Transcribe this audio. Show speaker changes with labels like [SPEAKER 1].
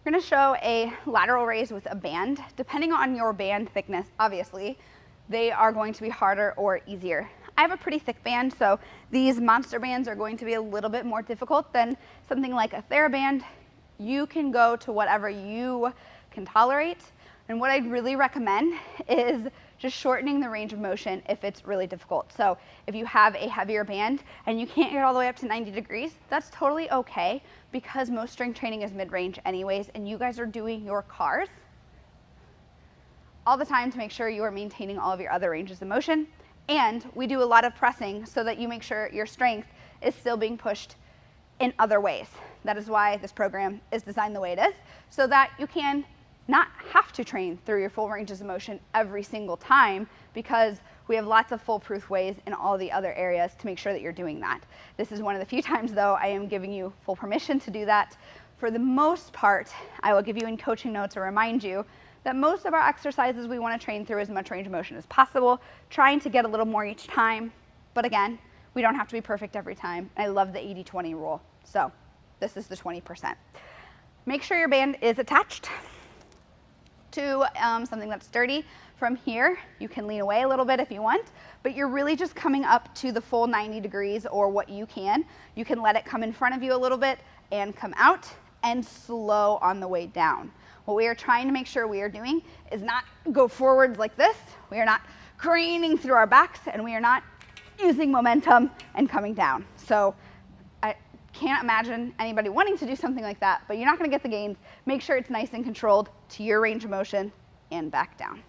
[SPEAKER 1] We're going to show a lateral raise with a band. Depending on your band thickness, obviously, they are going to be harder or easier. I have a pretty thick band, so these monster bands are going to be a little bit more difficult than something like a TheraBand. You can go to whatever you can tolerate, and what I'd really recommend is just shortening the range of motion if it's really difficult. So if you have a heavier band and you can't get all the way up to 90 degrees, that's totally okay, because most strength training is mid-range anyways, and you guys are doing your cars all the time to make sure you are maintaining all of your other ranges of motion. And we do a lot of pressing so that you make sure your strength is still being pushed in other ways. That is why this program is designed the way it is, so that you can not have to train through your full ranges of motion every single time, because we have lots of foolproof ways in all the other areas to make sure that you're doing that. This is one of the few times, though, I am giving you full permission to do that. For the most part, I will give you in coaching notes or remind you that most of our exercises we want to train through as much range of motion as possible, trying to get a little more each time. But again, we don't have to be perfect every time. I love the 80-20 rule. So this is the 20%. Make sure your band is attached to something that's sturdy. From here, you can lean away a little bit if you want, but you're really just coming up to the full 90 degrees or what you can. You can let it come in front of you a little bit and come out and slow on the way down. What we are trying to make sure we are doing is not go forwards like this. We are not craning through our backs, and we are not using momentum and coming down. So I can't imagine anybody wanting to do something like that, but you're not going to get the gains. Make sure it's nice and controlled to your range of motion and back down.